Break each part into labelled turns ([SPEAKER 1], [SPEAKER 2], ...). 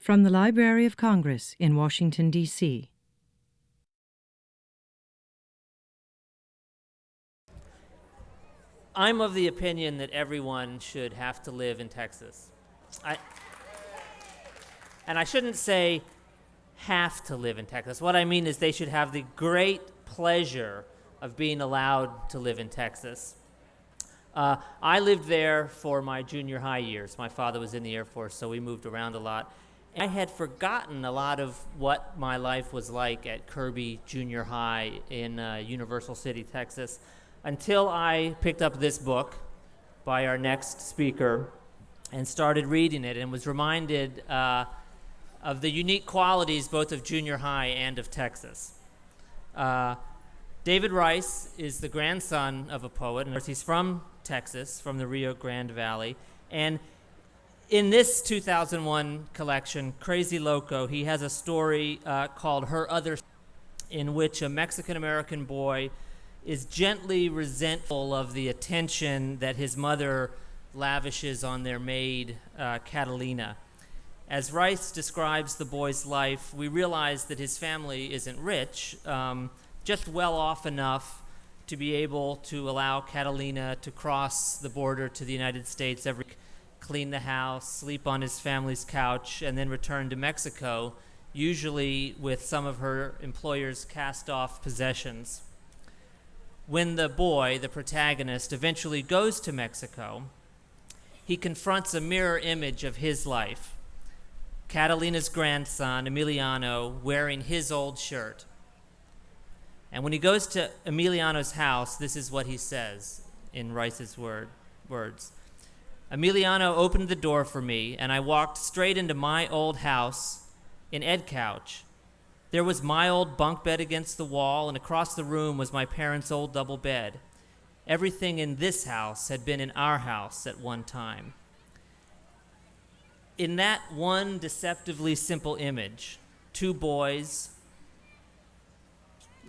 [SPEAKER 1] From the Library of Congress in Washington, D.C.
[SPEAKER 2] I'm of the opinion that everyone should have to live in Texas. And I shouldn't say have to live in Texas. What I mean is they should have the great pleasure of being allowed to live in Texas. I lived there for my junior high years. My father was in the Air Force, so we moved around a lot. I had forgotten a lot of what my life was like at Kirby Junior High in Universal City, Texas, until I picked up this book by our next speaker and started reading it and was reminded of the unique qualities both of junior high and of Texas. David Rice is the grandson of a poet, and he's from Texas, from the Rio Grande Valley. And in this 2001 collection, Crazy Loco, he has a story called Her Other, in which a Mexican-American boy is gently resentful of the attention that his mother lavishes on their maid, Catalina. As Rice describes the boy's life, we realize that his family isn't rich, just well off enough to be able to allow Catalina to cross the border to the United States every week, clean the house, sleep on his family's couch, and then return to Mexico, usually with some of her employer's cast-off possessions. When the boy, the protagonist, eventually goes to Mexico, he confronts a mirror image of his life. Catalina's grandson, Emiliano, wearing his old shirt. And when he goes to Emiliano's house, this is what he says in Rice's words. Emiliano opened the door for me, and I walked straight into my old house in Ed Couch. There was my old bunk bed against the wall, and across the room was my parents' old double bed. Everything in this house had been in our house at one time. In that one deceptively simple image, two boys,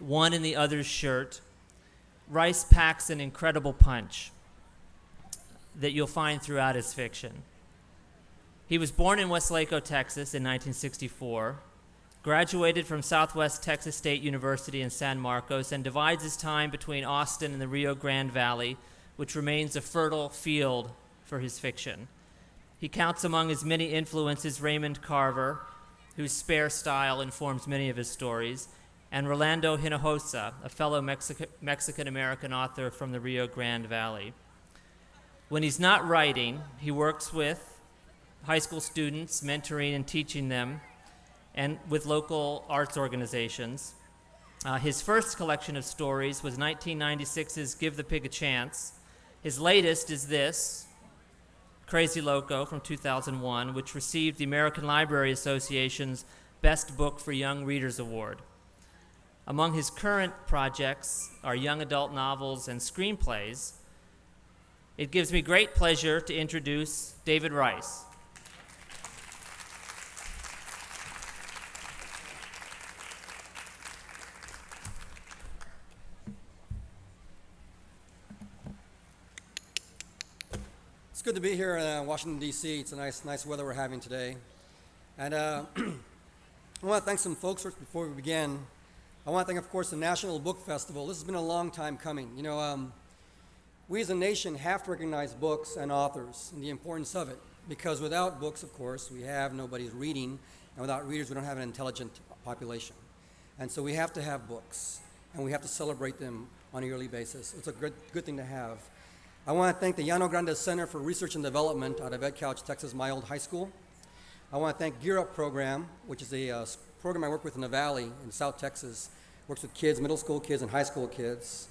[SPEAKER 2] one in the other's shirt, Rice packs an incredible punch that you'll find throughout his fiction. He was born in Westlake, Texas in 1964, graduated from Southwest Texas State University in San Marcos, and divides his time between Austin and the Rio Grande Valley, which remains a fertile field for his fiction. He counts among his many influences Raymond Carver, whose spare style informs many of his stories, and Rolando Hinojosa, a fellow Mexican-American author from the Rio Grande Valley. When he's not writing, he works with high school students, mentoring and teaching them, and with local arts organizations. His first collection of stories was 1996's Give the Pig a Chance. His latest is this, Crazy Loco from 2001, which received the American Library Association's Best Book for Young Readers Award. Among his current projects are young adult novels and screenplays. It gives me great pleasure to introduce David Rice.
[SPEAKER 3] It's good to be here in Washington, D.C. It's a nice weather we're having today. And I want to thank some folks first before we begin. I want to thank, of course, the National Book Festival. This has been a long time coming. You know, we as a nation have to recognize books and authors and the importance of it, because without books, of course, we have nobody's reading, and without readers, we don't have an intelligent population. And so we have to have books, and we have to celebrate them on a yearly basis. It's a good thing to have. I want to thank the Llano Grande Center for Research and Development out of Ed Couch, Texas, my old high school. I want to thank Gear Up Program, which is a program I work with in the Valley in South Texas. Works with kids, middle school kids and high school kids.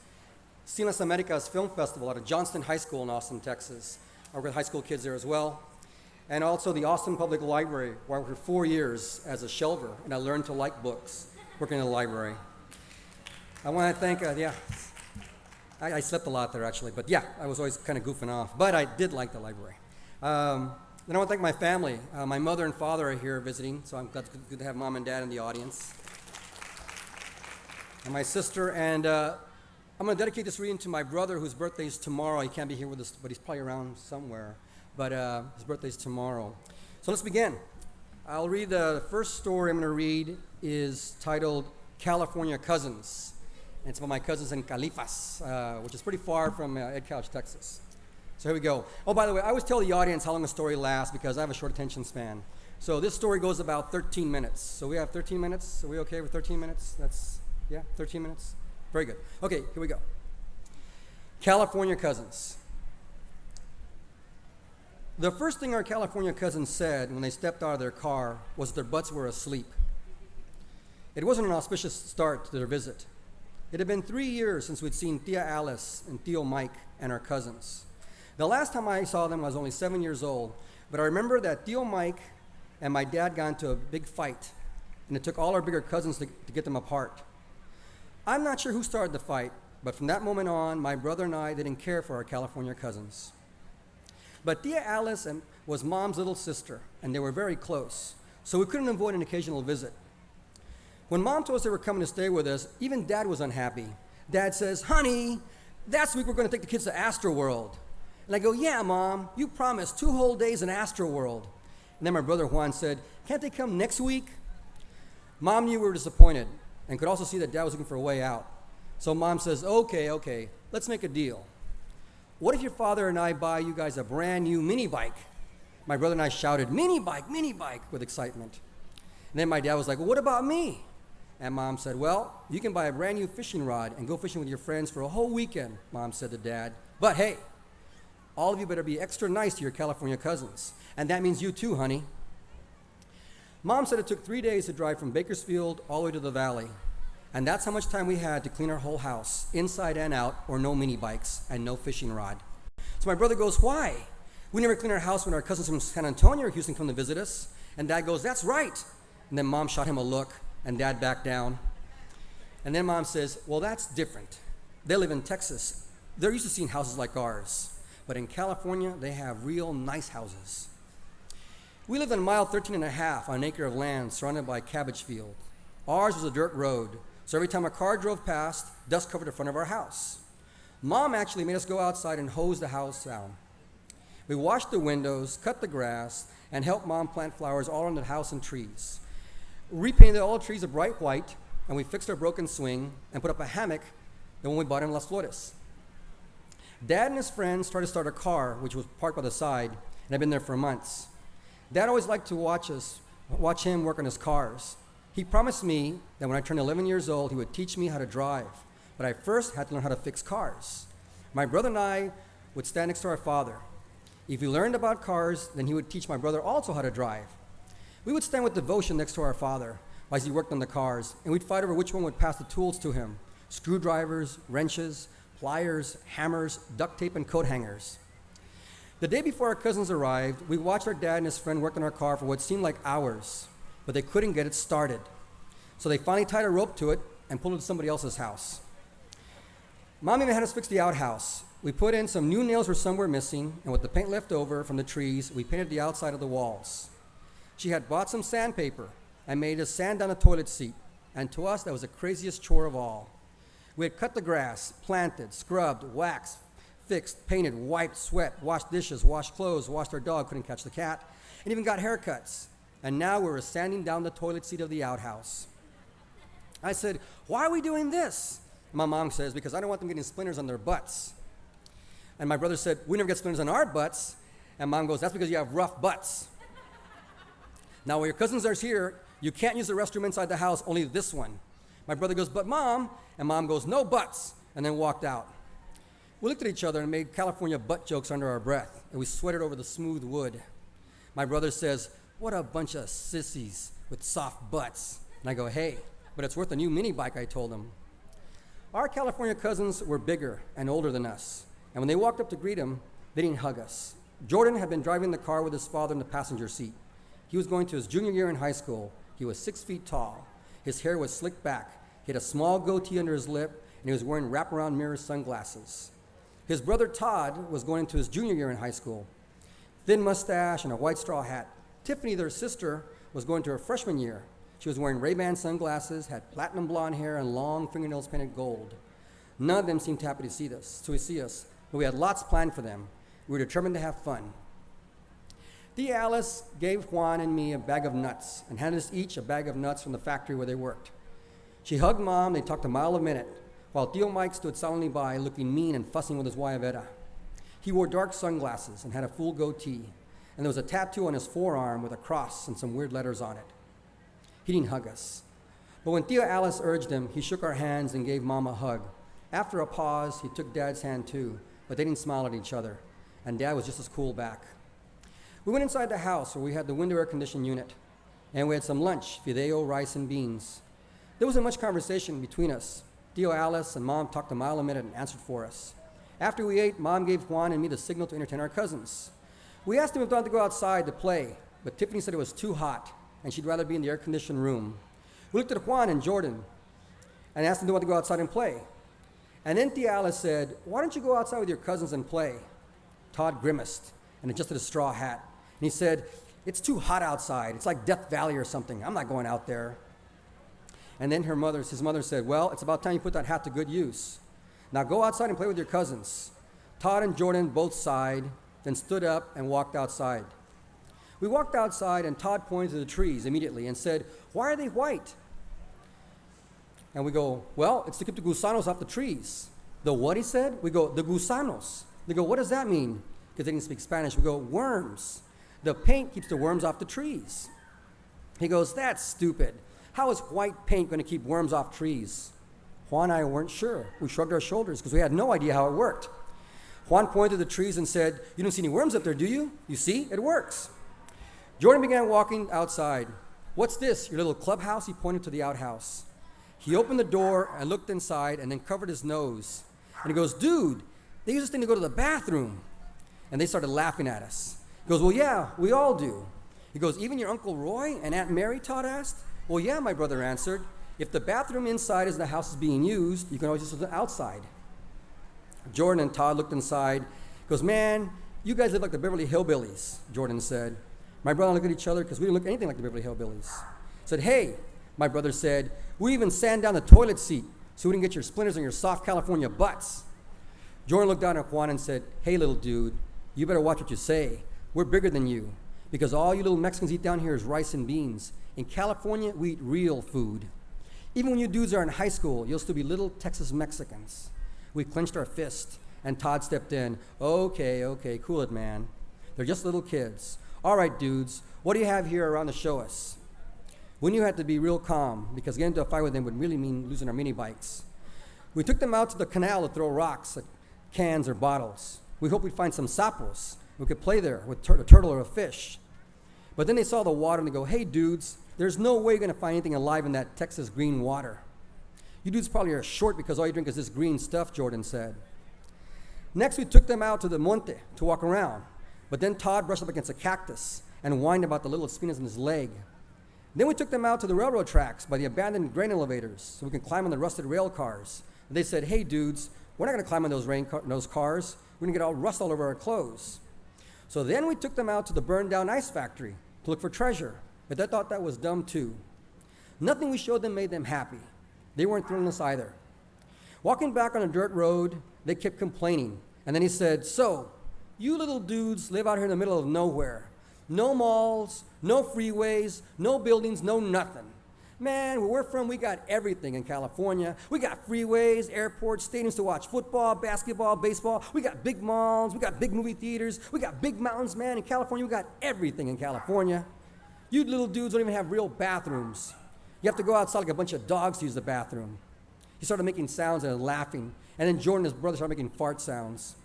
[SPEAKER 3] Cine Las Americas Film Festival out of Johnston High School in Austin, Texas. I work with high school kids there as well. And also the Austin Public Library, where I worked for 4 years as a shelver, and I learned to like books working in the library. I want to thank, I slept a lot there actually, but yeah, I was always kind of goofing off, but I did like the library. Then I want to thank my family. My mother and father are here visiting, so I'm glad to have mom and dad in the audience. And my sister, and I'm going to dedicate this reading to my brother, whose birthday is tomorrow. He can't be here with us, but he's probably around somewhere. But his birthday's tomorrow. So let's begin. I'll read the first story I'm going to read is titled California Cousins. And it's about my cousins in Califas, which is pretty far from Ed Couch, Texas. So here we go. Oh, by the way, I always tell the audience how long a story lasts because I have a short attention span. So this story goes about 13 minutes. So we have 13 minutes. Are we okay with 13 minutes? 13 minutes? Very good. Okay, here we go. California Cousins. The first thing our California cousins said when they stepped out of their car was their butts were asleep. It wasn't an auspicious start to their visit. It had been 3 years since we'd seen Tia Alice and Tio Mike and our cousins. The last time I saw them, I was only 7 years old, but I remember that Tio Mike and my dad got into a big fight, and it took all our bigger cousins to get them apart. I'm not sure who started the fight, but from that moment on, my brother and I didn't care for our California cousins. But Tia Alice was Mom's little sister, and they were very close, so we couldn't avoid an occasional visit. When Mom told us they were coming to stay with us, even Dad was unhappy. Dad says, "Honey, last week we're going to take the kids to Astroworld." And I go, "Yeah, Mom, you promised 2 whole days in Astroworld." And then my brother Juan said, "Can't they come next week?" Mom knew we were disappointed and could also see that Dad was looking for a way out. So Mom says, okay, let's make a deal. What if your father and I buy you guys a brand new mini bike? My brother and I shouted, mini bike, with excitement. And then my dad was like, "Well, what about me?" And Mom said, "Well, you can buy a brand new fishing rod and go fishing with your friends for a whole weekend," Mom said to Dad. "But hey, all of you better be extra nice to your California cousins. And that means you too, honey." Mom said it took 3 days to drive from Bakersfield all the way to the valley. And that's how much time we had to clean our whole house, inside and out, or no mini bikes and no fishing rod. So my brother goes, "Why? We never clean our house when our cousins from San Antonio or Houston come to visit us." And Dad goes, "That's right." And then Mom shot him a look, and Dad backed down. And then Mom says, "Well, that's different. They live in Texas. They're used to seeing houses like ours. But in California, they have real nice houses." We lived on mile 13 and a half on an acre of land surrounded by a cabbage field. Ours was a dirt road, so every time a car drove past, dust covered the front of our house. Mom actually made us go outside and hose the house down. We washed the windows, cut the grass, and helped Mom plant flowers all around the house and trees. We repainted all the trees a bright white, and we fixed our broken swing and put up a hammock the one we bought in Las Flores. Dad and his friends tried to start a car, which was parked by the side, and had been there for months. Dad always liked to watch him work on his cars. He promised me that when I turned 11 years old, he would teach me how to drive, but I first had to learn how to fix cars. My brother and I would stand next to our father. If he learned about cars, then he would teach my brother also how to drive. We would stand with devotion next to our father as he worked on the cars, and we'd fight over which one would pass the tools to him: screwdrivers, wrenches, pliers, hammers, duct tape, and coat hangers. The day before our cousins arrived, we watched our dad and his friend work on our car for what seemed like hours, but they couldn't get it started. So they finally tied a rope to it and pulled it to somebody else's house. Mom even had us fix the outhouse. We put in some new nails were somewhere missing, and with the paint left over from the trees, we painted the outside of the walls. She had bought some sandpaper and made us sand down the toilet seat, and to us, that was the craziest chore of all. We had cut the grass, planted, scrubbed, waxed, fixed, painted, wiped, swept, washed dishes, washed clothes, washed our dog, couldn't catch the cat, and even got haircuts. And now we were sanding down the toilet seat of the outhouse. I said, "Why are we doing this?" My mom says, "Because I don't want them getting splinters on their butts." And my brother said, "We never get splinters on our butts." And Mom goes, "That's because you have rough butts." Now, when your cousins are here, you can't use the restroom inside the house, only this one. My brother goes, "But Mom," and Mom goes, "No butts," and then walked out. We looked at each other and made California butt jokes under our breath, and we sweated over the smooth wood. My brother says, "What a bunch of sissies with soft butts." And I go, "Hey, but it's worth a new mini bike," I told him. Our California cousins were bigger and older than us, and when they walked up to greet him, they didn't hug us. Jordan had been driving the car with his father in the passenger seat. He was going to his junior year in high school. He was 6 feet tall. His hair was slicked back. He had a small goatee under his lip, and he was wearing wraparound mirror sunglasses. His brother Todd was going into his junior year in high school. Thin mustache and a white straw hat. Tiffany, their sister, was going to her freshman year. She was wearing Ray-Ban sunglasses, had platinum blonde hair, and long fingernails painted gold. None of them seemed happy to see us, but we had lots planned for them. We were determined to have fun. Tia Alice gave Juan and me a bag of nuts and handed us each a bag of nuts from the factory where they worked. She hugged Mom, they talked a mile a minute, while Tio Mike stood silently by, looking mean and fussing with his guayabera. He wore dark sunglasses and had a full goatee, and there was a tattoo on his forearm with a cross and some weird letters on it. He didn't hug us. But when Tia Alice urged him, he shook our hands and gave Mom a hug. After a pause, he took Dad's hand too, but they didn't smile at each other, and Dad was just as cool back. We went inside the house where we had the window air conditioning unit, and we had some lunch, fideo, rice, and beans. There wasn't much conversation between us. Tio Alice and Mom talked a mile a minute and answered for us. After we ate, Mom gave Juan and me the signal to entertain our cousins. We asked him if they wanted to go outside to play, but Tiffany said it was too hot, and she'd rather be in the air-conditioned room. We looked at Juan and Jordan and asked them if they wanted to go outside and play. And then Tia Alice said, "Why don't you go outside with your cousins and play?" Todd grimaced and adjusted his straw hat. And he said, "It's too hot outside. It's like Death Valley or something. I'm not going out there." And then his mother said, "Well, it's about time you put that hat to good use. Now go outside and play with your cousins." Todd and Jordan both sighed, then stood up and walked outside. We walked outside, and Todd pointed to the trees immediately and said, "Why are they white?" And we go, "Well, it's to keep the gusanos off the trees." "The what?" he said. We go, "The gusanos." They go, "What does that mean?" Because they didn't speak Spanish. We go, "Worms. The paint keeps the worms off the trees." He goes, "That's stupid. How is white paint going to keep worms off trees?" Juan and I weren't sure. We shrugged our shoulders because we had no idea how it worked. Juan pointed to the trees and said, "You don't see any worms up there, do you? You see, it works." Jordan began walking outside. "What's this, your little clubhouse?" He pointed to the outhouse. He opened the door and looked inside and then covered his nose. And he goes, "Dude, they use this thing to go to the bathroom." And they started laughing at us. He goes, "Well, yeah, we all do." He goes, "Even your Uncle Roy and Aunt Mary?" Todd asked. "Well, yeah," my brother answered. "If the bathroom inside as the house is being used, you can always use it outside." Jordan and Todd looked inside. He goes, "Man, you guys live like the Beverly Hillbillies," Jordan said. My brother looked at each other because we didn't look anything like the Beverly Hillbillies. Said, "Hey," my brother said, "we even sand down the toilet seat so we didn't get your splinters on your soft California butts." Jordan looked down at Juan and said, "Hey, little dude, you better watch what you say. We're bigger than you, because all you little Mexicans eat down here is rice and beans. In California, we eat real food. Even when you dudes are in high school, you'll still be little Texas Mexicans." We clenched our fists, and Todd stepped in. Okay, cool it, man. They're just little kids. "All right, dudes, what do you have here around to show us?" We knew we had to be real calm, because getting into a fight with them would really mean losing our mini bikes. We took them out to the canal to throw rocks at cans or bottles. We hoped we'd find some sapos. We could play there with a turtle or a fish. But then they saw the water and they go, "Hey, dudes, there's no way you're going to find anything alive in that Texas green water. You dudes probably are short because all you drink is this green stuff," Jordan said. Next, we took them out to the monte to walk around. But then Todd brushed up against a cactus and whined about the little espinas in his leg. Then we took them out to the railroad tracks by the abandoned grain elevators so we could climb on the rusted rail cars. And they said, "Hey, dudes, we're not going to climb on those cars. We're going to get all rust all over our clothes." So then we took them out to the burned down ice factory to look for treasure, but they thought that was dumb too. Nothing we showed them made them happy. They weren't thrilling us either. Walking back on a dirt road, they kept complaining. And then he said, "So, you little dudes live out here in the middle of nowhere. No malls, no freeways, no buildings, no nothing. Man, where we're from, we got everything in California. We got freeways, airports, stadiums to watch football, basketball, baseball. We got big malls, we got big movie theaters, we got big mountains, man. In California, we got everything in California. You little dudes don't even have real bathrooms. You have to go outside like a bunch of dogs to use the bathroom." He started making sounds and laughing. And then Jordan and his brother started making fart sounds.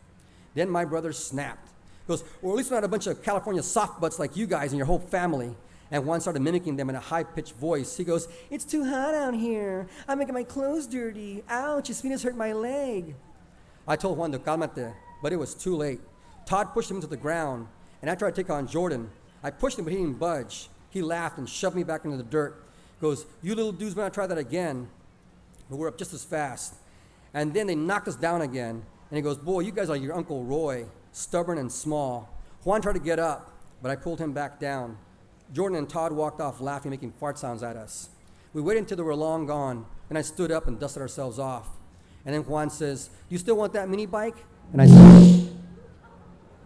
[SPEAKER 3] Then my brother snapped. He goes, "Well, at least we're not a bunch of California soft butts like you guys and your whole family." And Juan started mimicking them in a high-pitched voice. He goes, "It's too hot out here. I'm making my clothes dirty. Ouch, Espina's hurt my leg." I told Juan to calmate, but it was too late. Todd pushed him into the ground, and I tried to take on Jordan. I pushed him, but he didn't budge. He laughed and shoved me back into the dirt. He goes, "You little dudes better not try that again." But we're up just as fast. And then they knocked us down again. And he goes, "Boy, you guys are your Uncle Roy, stubborn and small." Juan tried to get up, but I pulled him back down. Jordan and Todd walked off laughing, making fart sounds at us. We waited until they were long gone, and I stood up and dusted ourselves off. And then Juan says, "You still want that mini bike?" And I said,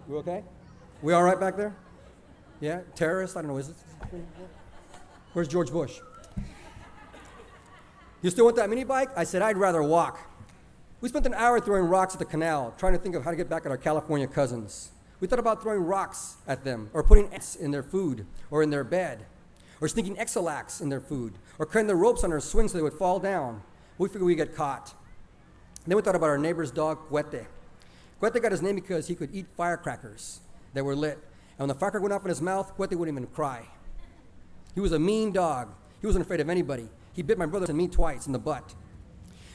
[SPEAKER 3] "You okay? We all right back there?" Yeah, terrorist, I don't know, is it? Where's George Bush? You still want that mini bike? I said, I'd rather walk. We spent an hour throwing rocks at the canal, trying to think of how to get back at our California cousins. We thought about throwing rocks at them, or putting X in their food, or in their bed, or sneaking Exolax in their food, or cutting the ropes on their swing so they would fall down. We figured we'd get caught. Then we thought about our neighbor's dog, Cuete. Cuete got his name because he could eat firecrackers that were lit. And when the firecracker went off in his mouth, Cuete wouldn't even cry. He was a mean dog. He wasn't afraid of anybody. He bit my brother and me twice in the butt.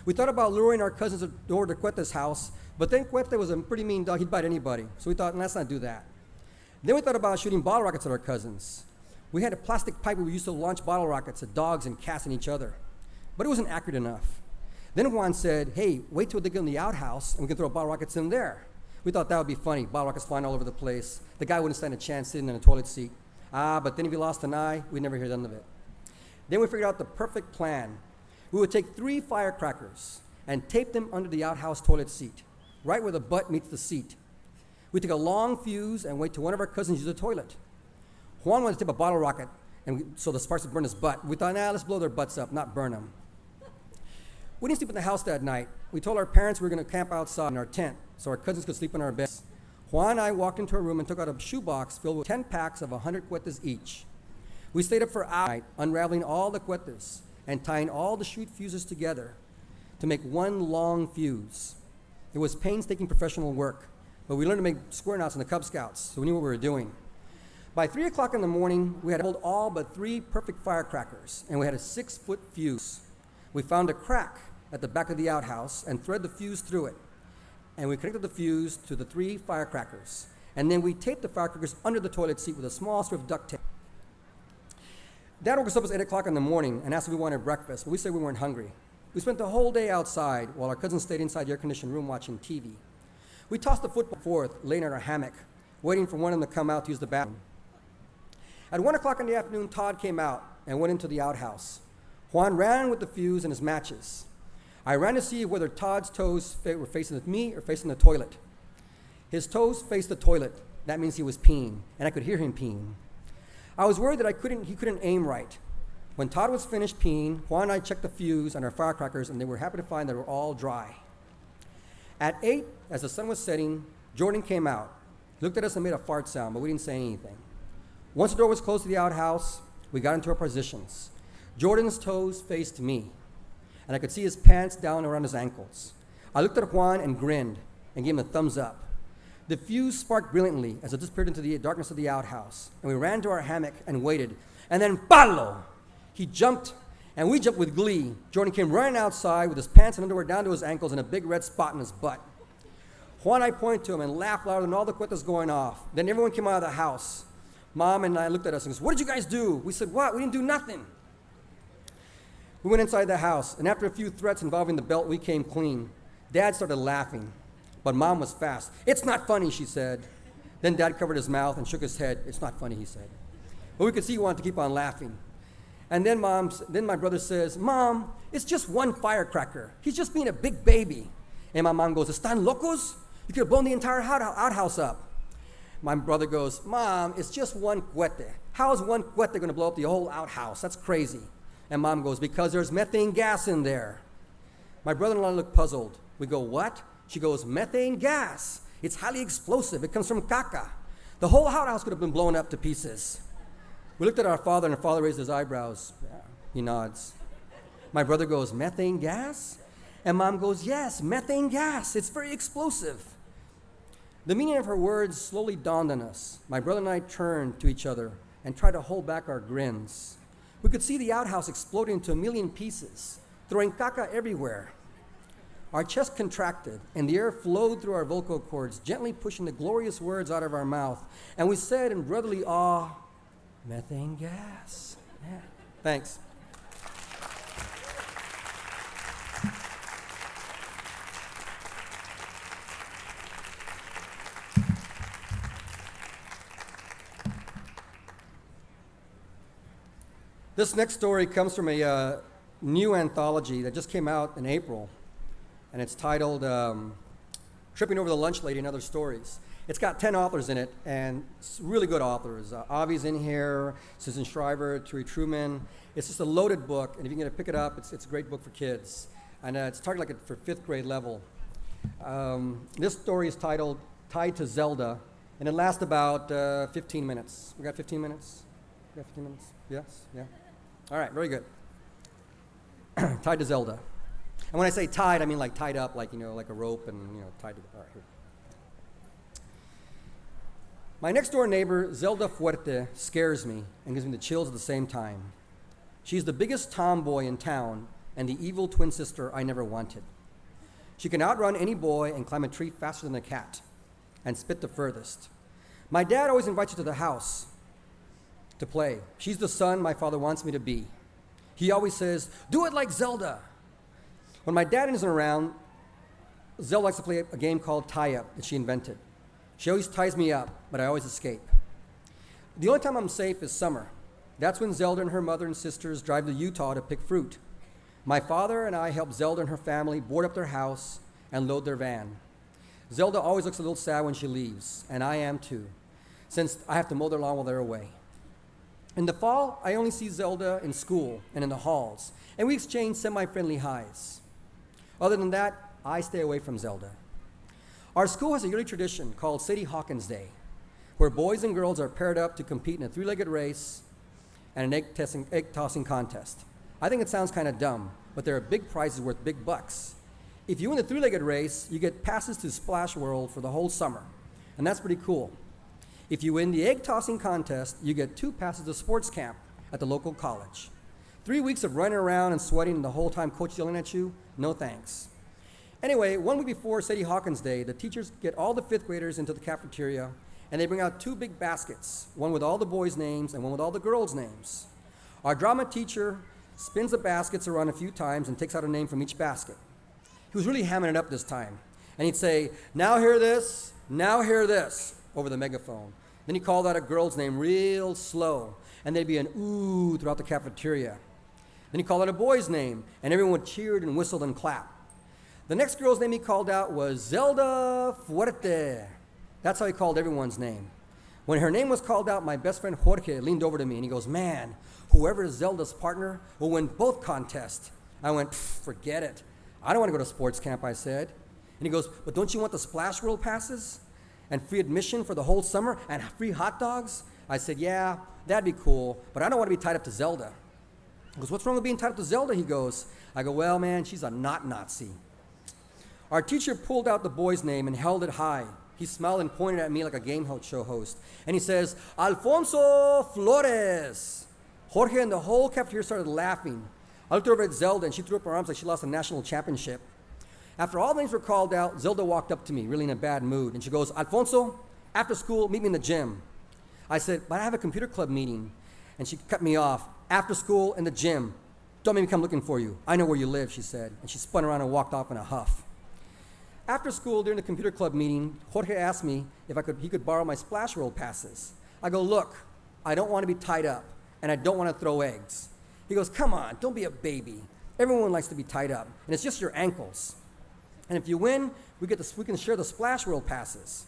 [SPEAKER 3] We thought about luring our cousins over to Cuete's house, but then Cuete was a pretty mean dog. He'd bite anybody. So we thought, let's not do that. Then we thought about shooting bottle rockets at our cousins. We had a plastic pipe where we used to launch bottle rockets at dogs and cats and each other. But it wasn't accurate enough. Then Juan said, hey, wait till they get in the outhouse and we can throw bottle rockets in there. We thought that would be funny, bottle rockets flying all over the place. The guy wouldn't stand a chance sitting in a toilet seat. But then if he lost an eye, we'd never hear the end of it. Then we figured out the perfect plan. We would take 3 firecrackers and tape them under the outhouse toilet seat, right where the butt meets the seat. We'd take a long fuse and wait till one of our cousins used the toilet. Juan wanted to tape a bottle rocket so the sparks would burn his butt. We thought, let's blow their butts up, not burn them. We didn't sleep in the house that night. We told our parents we were going to camp outside in our tent so our cousins could sleep in our beds. Juan and I walked into a room and took out a shoebox filled with 10 packs of 100 cuetes each. We stayed up for hours, unraveling all the cuetes and tying all the shoot fuses together to make one long fuse. It was painstaking professional work, but we learned to make square knots in the Cub Scouts, so we knew what we were doing. By 3 o'clock in the morning, we had held all but 3 perfect firecrackers, and we had a 6-foot fuse. We found a crack at the back of the outhouse and thread the fuse through it. And we connected the fuse to the 3 firecrackers. And then we taped the firecrackers under the toilet seat with a small strip of duct tape. Dad woke us up at 8 o'clock in the morning and asked if we wanted breakfast, but we said we weren't hungry. We spent the whole day outside while our cousins stayed inside the air-conditioned room watching TV. We tossed the football forth, laying in our hammock, waiting for one of them to come out to use the bathroom. At 1 o'clock in the afternoon, Todd came out and went into the outhouse. Juan ran with the fuse and his matches. I ran to see whether Todd's toes were facing me or facing the toilet. His toes faced the toilet. That means he was peeing, and I could hear him peeing. I was worried that he couldn't aim right. When Todd was finished peeing, Juan and I checked the fuse on our firecrackers, and they were happy to find that they were all dry. At 8, as the sun was setting, Jordan came out. He looked at us and made a fart sound, but we didn't say anything. Once the door was closed to the outhouse, we got into our positions. Jordan's toes faced me, and I could see his pants down around his ankles. I looked at Juan and grinned and gave him a thumbs up. The fuse sparked brilliantly as it disappeared into the darkness of the outhouse, and we ran to our hammock and waited. And then, palo! He jumped, and we jumped with glee. Jordan came running outside with his pants and underwear down to his ankles and a big red spot in his butt. Juan and I pointed to him and laughed louder than all the cuetes going off. Then everyone came out of the house. Mom and I looked at us and goes, "What did you guys do?" We said, "What? We didn't do nothing." We went inside the house, and after a few threats involving the belt, we came clean. Dad started laughing, but Mom was fast. "It's not funny," she said. Then Dad covered his mouth and shook his head. "It's not funny," he said. But we could see he wanted to keep on laughing. And then my brother says, "Mom, it's just one firecracker. He's just being a big baby." And my mom goes, "Están locos? You could have blown the entire outhouse up." My brother goes, "Mom, it's just one cuete. How is one cuete going to blow up the whole outhouse? That's crazy." And Mom goes, "Because there's methane gas in there." My brother-in-law looked puzzled. We go, "What?" She goes, "Methane gas. It's highly explosive. It comes from caca. The whole outhouse could have been blown up to pieces." We looked at our father, and our father raised his eyebrows. Yeah, he nods. My brother goes, "Methane gas?" And Mom goes, "Yes, methane gas. It's very explosive." The meaning of her words slowly dawned on us. My brother and I turned to each other and tried to hold back our grins. We could see the outhouse exploding into a million pieces, throwing caca everywhere. Our chest contracted, and the air flowed through our vocal cords, gently pushing the glorious words out of our mouth. And we said in brotherly awe, "Methane gas." Yeah. Thanks. This next story comes from a new anthology that just came out in April, and it's titled Tripping Over the Lunch Lady and Other Stories. It's got 10 authors in it, and really good authors. Avi's in here, Susan Shriver, Turi Truman. It's just a loaded book, and if you can pick it up, it's a great book for kids. And it's targeted for 5th grade level. This story is titled Tied to Zelda, and it lasts about 15 minutes. We got 15 minutes? We got 15 minutes? Yes? Yeah? All right, very good. Tied to Zelda. And when I say tied, I mean like tied up, like, like a rope and, tied to, all right, here. My next door neighbor, Zelda Fuerte, scares me and gives me the chills at the same time. She's the biggest tomboy in town and the evil twin sister I never wanted. She can outrun any boy and climb a tree faster than a cat and spit the furthest. My dad always invites her to the house to play. She's the son my father wants me to be. He always says, "Do it like Zelda." When my dad isn't around, Zelda likes to play a game called Tie Up that she invented. She always ties me up, but I always escape. The only time I'm safe is summer. That's when Zelda and her mother and sisters drive to Utah to pick fruit. My father and I help Zelda and her family board up their house and load their van. Zelda always looks a little sad when she leaves, and I am too, since I have to mow their lawn while they're away. In the fall, I only see Zelda in school and in the halls, and we exchange semi-friendly highs. Other than that, I stay away from Zelda. Our school has a yearly tradition called Sadie Hawkins Day, where boys and girls are paired up to compete in a 3-legged race and an egg-tossing contest. I think it sounds kind of dumb, but there are big prizes worth big bucks. If you win the 3-legged race, you get passes to Splash World for the whole summer, and that's pretty cool. If you win the egg-tossing contest, you get 2 passes to sports camp at the local college. 3 weeks of running around and sweating the whole time coach yelling at you? No thanks. Anyway, 1 week before Sadie Hawkins Day, the teachers get all the 5th graders into the cafeteria, and they bring out 2 big baskets, one with all the boys' names and one with all the girls' names. Our drama teacher spins the baskets around a few times and takes out a name from each basket. He was really hamming it up this time. And he'd say, "Now hear this, now hear this," over the megaphone. Then he called out a girl's name real slow, and there'd be an ooh throughout the cafeteria. Then he called out a boy's name, and everyone cheered and whistled and clapped. The next girl's name he called out was Zelda Fuerte. That's how he called everyone's name. When her name was called out, my best friend Jorge leaned over to me and he goes, "Man, whoever is Zelda's partner will win both contests." I went, "Forget it. I don't want to go to sports camp," I said. And he goes, "But don't you want the Splash World passes? And free admission for the whole summer and free hot dogs?" I said, "Yeah, that'd be cool, but I don't want to be tied up to Zelda." He goes, "What's wrong with being tied up to Zelda?" He goes. I go, "Well, man, she's a not Nazi." Our teacher pulled out the boy's name and held it high. He smiled and pointed at me like a game show host. And he says, "Alfonso Flores." Jorge and the whole cafeteria started laughing. I looked over at Zelda and she threw up her arms like she lost a national championship. After all the names were called out, Zelda walked up to me, really in a bad mood. And she goes, "Alfonso, after school, meet me in the gym." I said, "But I have a computer club meeting." And she cut me off. "After school, in the gym. Don't make me come looking for you. I know where you live," she said. And she spun around and walked off in a huff. After school, during the computer club meeting, Jorge asked me if he could borrow my Splash World passes. I go, "Look, I don't want to be tied up, and I don't want to throw eggs." He goes, "Come on, don't be a baby. Everyone likes to be tied up, and it's just your ankles. And if you win, we can share the Splash World passes."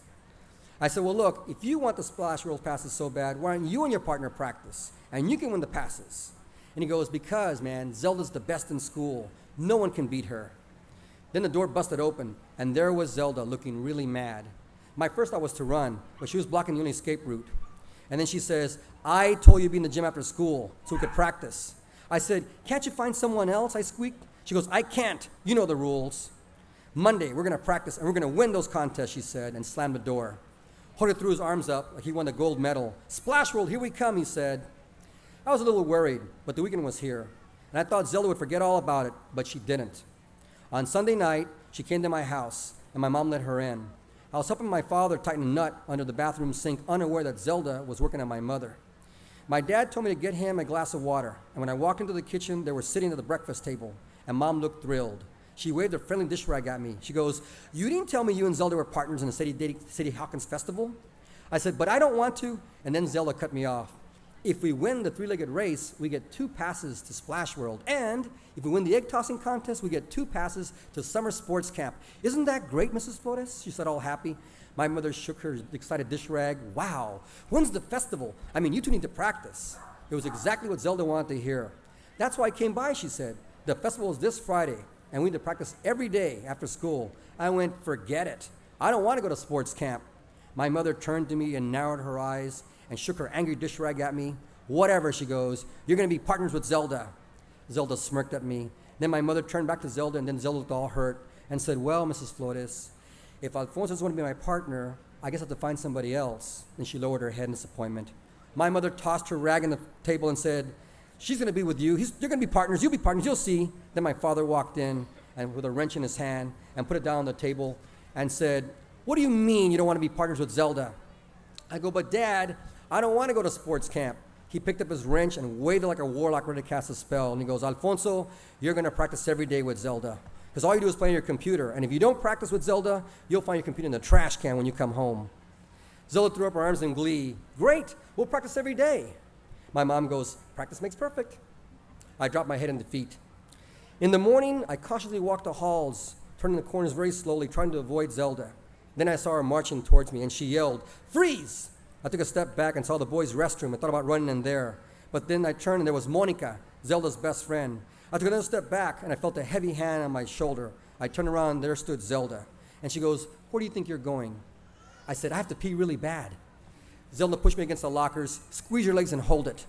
[SPEAKER 3] I said, "Well, look, if you want the Splash World passes so bad, why don't you and your partner practice, and you can win the passes?" And he goes, "Because, man, Zelda's the best in school. No one can beat her." Then the door busted open, and there was Zelda looking really mad. My first thought was to run, but she was blocking the only escape route. And then she says, "I told you to be in the gym after school so we could practice." I said, "Can't you find someone else?" I squeaked. She goes, "I can't. You know the rules." "Monday, we're going to practice, and we're going to win those contests," she said, and slammed the door. Jorge threw his arms up like he won the gold medal. "Splash World, here we come," he said. I was a little worried, but the weekend was here. And I thought Zelda would forget all about it, but she didn't. On Sunday night, she came to my house, and my mom let her in. I was helping my father tighten a nut under the bathroom sink, unaware that Zelda was working on my mother. My dad told me to get him a glass of water, and when I walked into the kitchen, they were sitting at the breakfast table, and Mom looked thrilled. She waved her friendly dish rag at me. She goes, "You didn't tell me you and Zelda were partners in the Sadie Hawkins Festival?" I said, "But I don't want to," and then Zelda cut me off. If we win the three-legged race, we get 2 passes to Splash World. And if we win the egg tossing contest, we get 2 passes to summer sports camp. Isn't that great, Mrs. Flores? She said, all happy. My mother shook her excited dish rag. Wow, when's the festival? I mean, you two need to practice. It was exactly what Zelda wanted to hear. That's why I came by, she said. The festival is this Friday, and we need to practice every day after school. I went, forget it. I don't want to go to sports camp. My mother turned to me and narrowed her eyes and shook her angry dish rag at me. Whatever, she goes, you're going to be partners with Zelda. Zelda smirked at me. Then my mother turned back to Zelda, and then Zelda looked all hurt and said, well, Mrs. Flores, if Alfonso doesn't want to be my partner, I guess I have to find somebody else. Then she lowered her head in disappointment. My mother tossed her rag on the table and said, she's going to be with you. You're going to be partners. You'll be partners. You'll see. Then my father walked in and with a wrench in his hand and put it down on the table and said, what do you mean you don't want to be partners with Zelda? I go, but Dad, I don't want to go to sports camp. He picked up his wrench and waved it like a warlock ready to cast a spell. And he goes, Alfonso, you're going to practice every day with Zelda. Because all you do is play on your computer. And if you don't practice with Zelda, you'll find your computer in the trash can when you come home. Zelda threw up her arms in glee. Great, we'll practice every day. My mom goes, practice makes perfect. I dropped my head in defeat. In the morning, I cautiously walked the halls, turning the corners very slowly, trying to avoid Zelda. Then I saw her marching towards me, and she yelled, freeze! I took a step back and saw the boys' restroom. I thought about running in there. But then I turned, and there was Monica, Zelda's best friend. I took another step back, and I felt a heavy hand on my shoulder. I turned around, and there stood Zelda. And she goes, where do you think you're going? I said, I have to pee really bad. Zelda pushed me against the lockers. Squeeze your legs and hold it.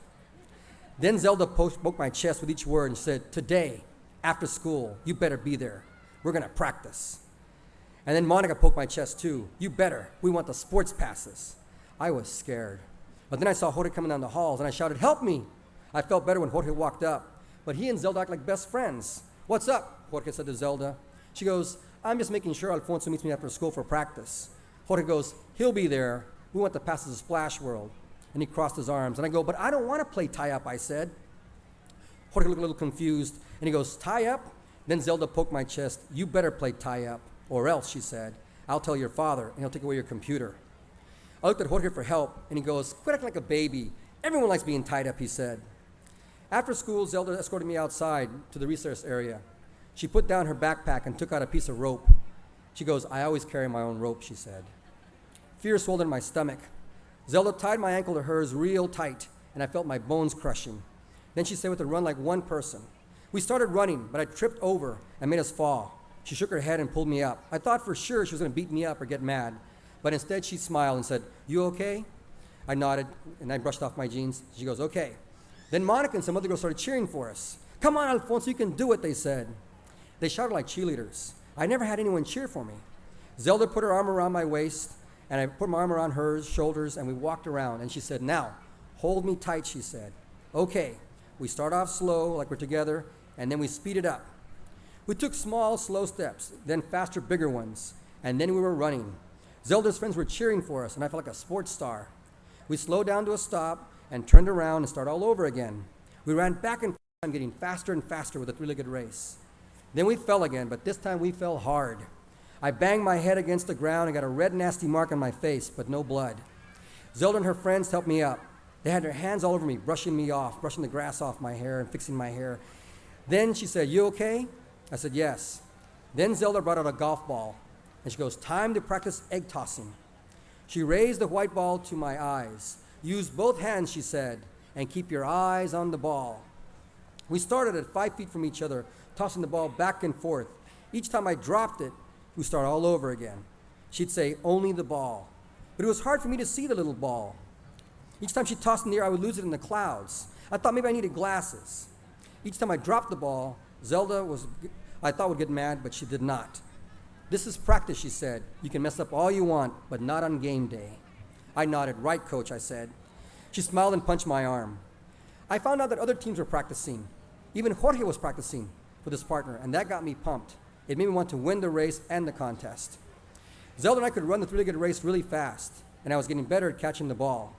[SPEAKER 3] Then Zelda poked my chest with each word and said, today, after school, you better be there. We're going to practice. And then Monica poked my chest too. You better. We want the sports passes. I was scared. But then I saw Jorge coming down the halls, and I shouted, help me. I felt better when Jorge walked up. But he and Zelda act like best friends. What's up? Jorge said to Zelda. She goes, I'm just making sure Alfonso meets me after school for practice. Jorge goes, he'll be there. We want the passes to Splash World. And he crossed his arms. And I go, but I don't want to play tie-up, I said. Jorge looked a little confused. And he goes, tie-up? Then Zelda poked my chest. You better play tie-up. Or else, she said, I'll tell your father, and he'll take away your computer. I looked at Jorge for help, and he goes, quit acting like a baby. Everyone likes being tied up, he said. After school, Zelda escorted me outside to the recess area. She put down her backpack and took out a piece of rope. She goes, I always carry my own rope, she said. Fear swelled in my stomach. Zelda tied my ankle to hers real tight, and I felt my bones crushing. Then she said we had to run like one person. We started running, but I tripped over and made us fall. She shook her head and pulled me up. I thought for sure she was going to beat me up or get mad, but instead she smiled and said, you okay? I nodded, and I brushed off my jeans. She goes, okay. Then Monica and some other girls started cheering for us. Come on, Alfonso, you can do it, they said. They shouted like cheerleaders. I never had anyone cheer for me. Zelda put her arm around my waist, and I put my arm around her shoulders, and we walked around. And she said, now, hold me tight, she said. Okay, we start off slow, like we're together, and then we speed it up. We took small, slow steps, then faster, bigger ones, and then we were running. Zelda's friends were cheering for us, and I felt like a sports star. We slowed down to a stop and turned around and started all over again. We ran back and forth, getting faster and faster with a three-legged race. Then we fell again, but this time we fell hard. I banged my head against the ground and got a red, nasty mark on my face, but no blood. Zelda and her friends helped me up. They had their hands all over me, brushing me off, brushing the grass off my hair and fixing my hair. Then she said, you okay? I said, yes. Then Zelda brought out a golf ball, and she goes, time to practice egg tossing. She raised the white ball to my eyes. Use both hands, she said, and keep your eyes on the ball. We started at 5 feet from each other, tossing the ball back and forth. Each time I dropped it, we start all over again. She'd say, only the ball. But it was hard for me to see the little ball. Each time she tossed in the air, I would lose it in the clouds. I thought maybe I needed glasses. Each time I dropped the ball, Zelda I thought would get mad, but she did not. This is practice, she said. You can mess up all you want, but not on game day. I nodded. Right, coach, I said. She smiled and punched my arm. I found out that other teams were practicing. Even Jorge was practicing with his partner, and that got me pumped. It made me want to win the race and the contest. Zelda and I could run the three-legged race really fast, and I was getting better at catching the ball.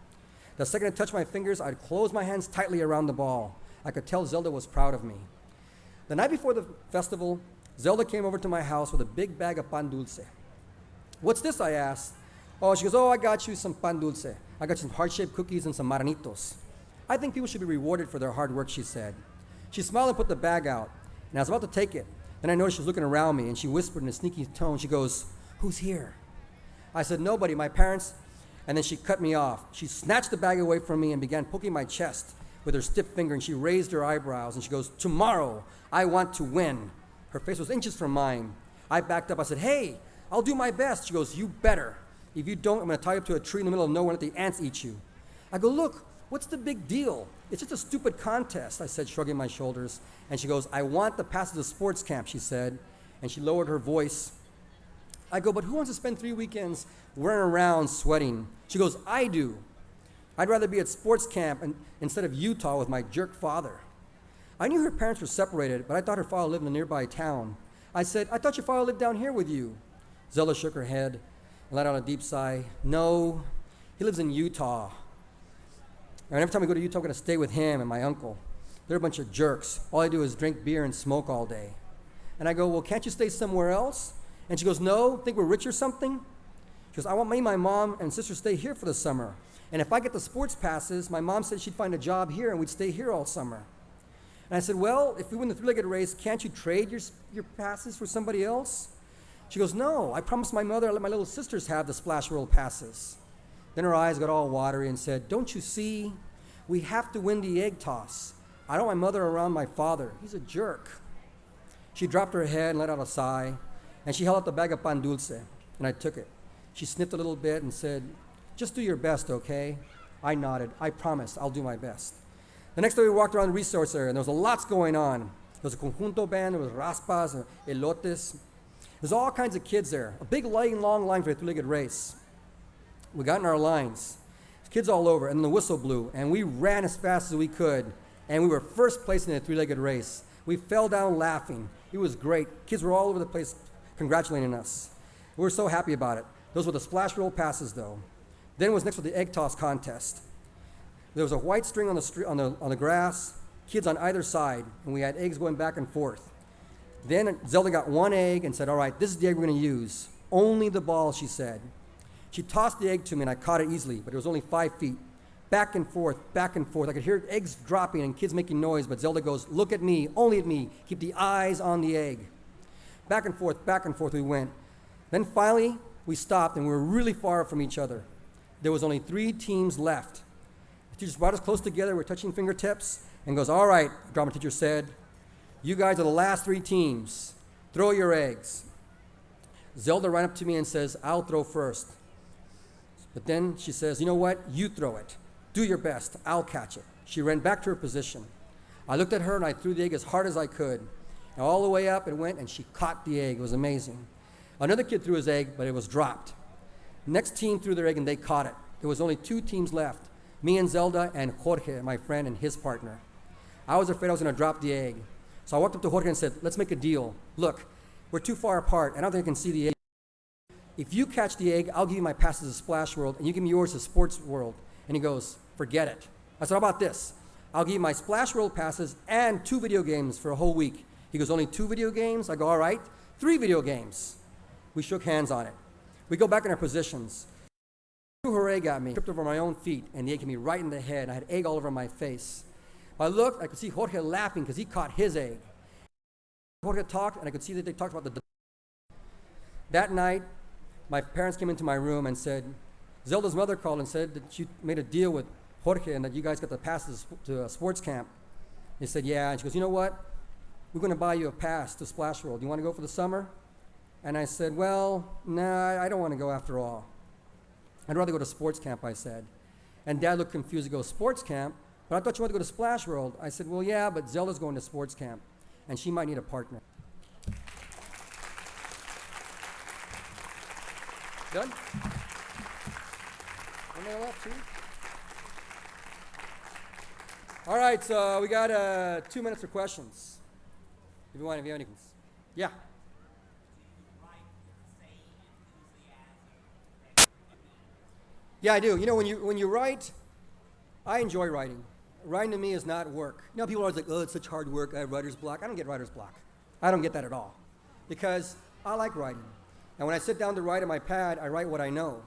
[SPEAKER 3] The second I touched my fingers, I'd close my hands tightly around the ball. I could tell Zelda was proud of me. The night before the festival, Zelda came over to my house with a big bag of pan dulce. What's this, I asked. Oh, she goes, I got you some pan dulce. I got you some heart-shaped cookies and some maranitos. I think people should be rewarded for their hard work, she said. She smiled and put the bag out, and I was about to take it. Then I noticed she was looking around me, and she whispered in a sneaky tone, she goes, "Who's here?" I said, "Nobody, my parents." And then she cut me off. She snatched the bag away from me and began poking my chest with her stiff finger, and she raised her eyebrows, and she goes, "Tomorrow, I want to win." Her face was inches from mine. I backed up. I said, "Hey, I'll do my best." She goes, "You better. If you don't, I'm going to tie you up to a tree in the middle of nowhere and let the ants eat you." I go, "Look, what's the big deal? It's just a stupid contest," I said, shrugging my shoulders. And she goes, "I want the pass to the sports camp," she said, and she lowered her voice. I go, "But who wants to spend 3 weekends running around sweating?" She goes, "I do. I'd rather be at sports camp instead of Utah with my jerk father." I knew her parents were separated, but I thought her father lived in a nearby town. I said, "I thought your father lived down here with you." Zelda shook her head and let out a deep sigh. "No, he lives in Utah. And every time we go to Utah, I'm going to stay with him and my uncle. They're a bunch of jerks. All I do is drink beer and smoke all day." And I go, "Well, can't you stay somewhere else?" And she goes, "No, think we're rich or something?" She goes, "I want me, my mom, and sister to stay here for the summer. And if I get the sports passes, my mom said she'd find a job here and we'd stay here all summer." And I said, "Well, if we win the three-legged race, can't you trade your passes for somebody else?" She goes, "No, I promised my mother I'd let my little sisters have the Splash World passes." Then her eyes got all watery and said, "Don't you see? We have to win the egg toss. I don't want my mother around my father. He's a jerk." She dropped her head and let out a sigh, and she held out the bag of pan dulce, and I took it. She sniffed a little bit and said, "Just do your best, okay?" I nodded. "I promise, I'll do my best." The next day we walked around the resource area, and there was lots going on. There was a conjunto band, there was raspas, elotes. There's all kinds of kids there. A big, long line for a three-legged race. We got in our lines. Kids all over, and then the whistle blew, and we ran as fast as we could, and we were first place in the three-legged race. We fell down laughing. It was great. Kids were all over the place congratulating us. We were so happy about it. Those were the Splash Roll passes, though. Then it was next with the egg toss contest. There was a white string on the grass, kids on either side, and we had eggs going back and forth. Then Zelda got one egg and said, "All right, this is the egg we're going to use. Only the ball," she said. She tossed the egg to me, and I caught it easily, but it was only 5 feet. Back and forth, back and forth. I could hear eggs dropping and kids making noise, but Zelda goes, "Look at me, only at me. Keep the eyes on the egg." Back and forth we went. Then finally, we stopped, and we were really far from each other. There was only 3 teams left. The teachers brought us close together. We're touching fingertips, and goes, "All right," the drama teacher said, "you guys are the last 3 teams. Throw your eggs." Zelda ran up to me and says, "I'll throw first." But then she says, "You know what? You throw it. Do your best. I'll catch it." She ran back to her position. I looked at her and I threw the egg as hard as I could. And all the way up it went, and she caught the egg. It was amazing. Another kid threw his egg, but it was dropped. Next team threw their egg and they caught it. There was only 2 teams left, me and Zelda and Jorge, my friend, and his partner. I was afraid I was going to drop the egg. So I walked up to Jorge and said, "Let's make a deal. Look, we're too far apart. I don't think I can see the egg. If you catch the egg, I'll give you my passes to Splash World, and you give me yours to Sports World." And he goes, "Forget it." I said, "How about this? I'll give you my Splash World passes and 2 video games for a whole week." He goes, "Only 2 video games?" I go, "All right, 3 video games." We shook hands on it. We go back in our positions. She threw her egg at me, tripped over my own feet, and the egg hit me right in the head. I had egg all over my face. I looked, I could see Jorge laughing because he caught his egg. Jorge talked, and I could see that they talked about the... That night, my parents came into my room and said, Zelda's mother called and said that she made a deal with Jorge and that you guys got the passes to a sports camp. They said, "Yeah." And she goes, "You know what? We're going to buy you a pass to Splash World. You want to go for the summer?" And I said, "Well, nah, I don't want to go after all. I'd rather go to sports camp," I said. And Dad looked confused. He goes, "Sports camp? But I thought you wanted to go to Splash World." I said, "Well, yeah, but Zelda's going to sports camp, and she might need a partner." Done? One more left, 2? All right, so we got 2 minutes for questions. If you have any questions. Yeah. Yeah, I do. You know, when you write, I enjoy writing. Writing to me is not work. You know, people are always like, "Oh, it's such hard work. I have writer's block." I don't get writer's block. I don't get that at all. Because I like writing. And when I sit down to write on my pad, I write what I know.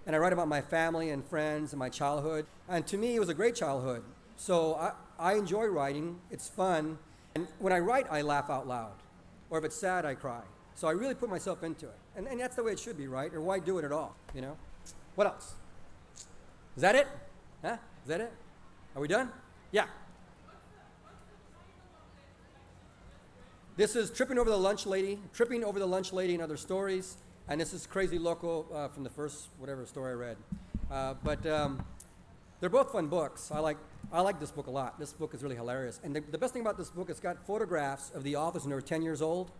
[SPEAKER 3] And I write about my family and friends and my childhood. And to me, it was a great childhood. So I enjoy writing. It's fun. And when I write, I laugh out loud. Or if it's sad, I cry. So I really put myself into it. And that's the way it should be, right? Or why do it at all, you know? What else? Is that it? Huh? Is that it? Are we done? Yeah. This is Tripping Over the Lunch Lady and Other Stories. And this is Crazy Loco from the first whatever story I read. But they're both fun books. I like this book a lot. This book is really hilarious. And the best thing about this book, it's got photographs of the authors when they were 10 years old.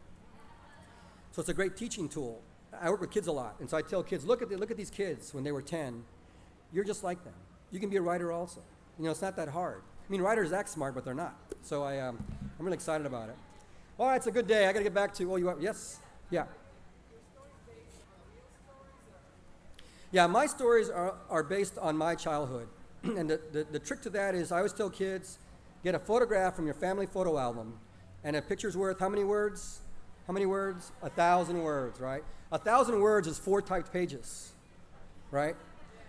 [SPEAKER 3] So it's a great teaching tool. I work with kids a lot, and so I tell kids, look at these kids when they were 10. You're just like them. You can be a writer also. You know, it's not that hard. I mean, writers act smart, but they're not. So I'm really excited about it. All right, it's a good day. I got to get back to, yes? Yeah. Yeah, my stories are based on my childhood. And the trick to that is I always tell kids, get a photograph from your family photo album, and a picture's worth how many words? How many words? 1,000 words, right? 1,000 words is 4 typed pages, right?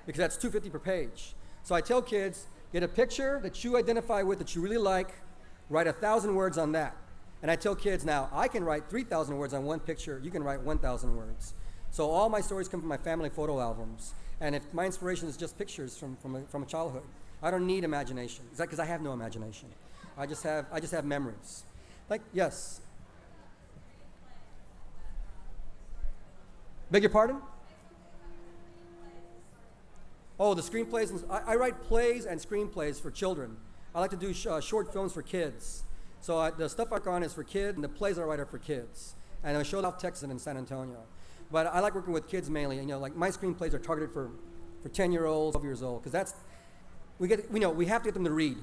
[SPEAKER 3] Because that's $2.50 per page. So I tell kids, get a picture that you identify with, that you really like, write 1,000 words on that. And I tell kids now, I can write 3,000 words on one picture, you can write 1,000 words. So all my stories come from my family photo albums. And if my inspiration is just pictures from a childhood, I don't need imagination. Is that because I have no imagination? I just have memories. Like, yes. Beg your pardon? Oh, the screenplays. I write plays and screenplays for children. I like to do short films for kids. So the stuff I work on is for kids, and the plays I write are for kids. And I show South Texas and in San Antonio. But I like working with kids mainly. You know, like my screenplays are targeted for 10-year-olds, 12 years old, because we have to get them to read.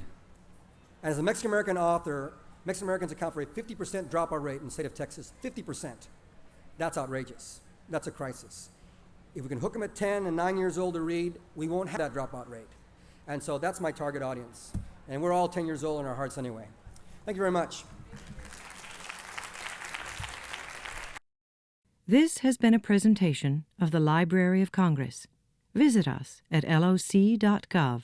[SPEAKER 3] And as a Mexican American author, Mexican Americans account for a 50% dropout rate in the state of Texas. 50%. That's outrageous. That's a crisis. If we can hook them at 10 and 9 years old to read, we won't have that dropout rate. And so that's my target audience. And we're all 10 years old in our hearts anyway. Thank you very much.
[SPEAKER 1] This has been a presentation of the Library of Congress. Visit us at loc.gov.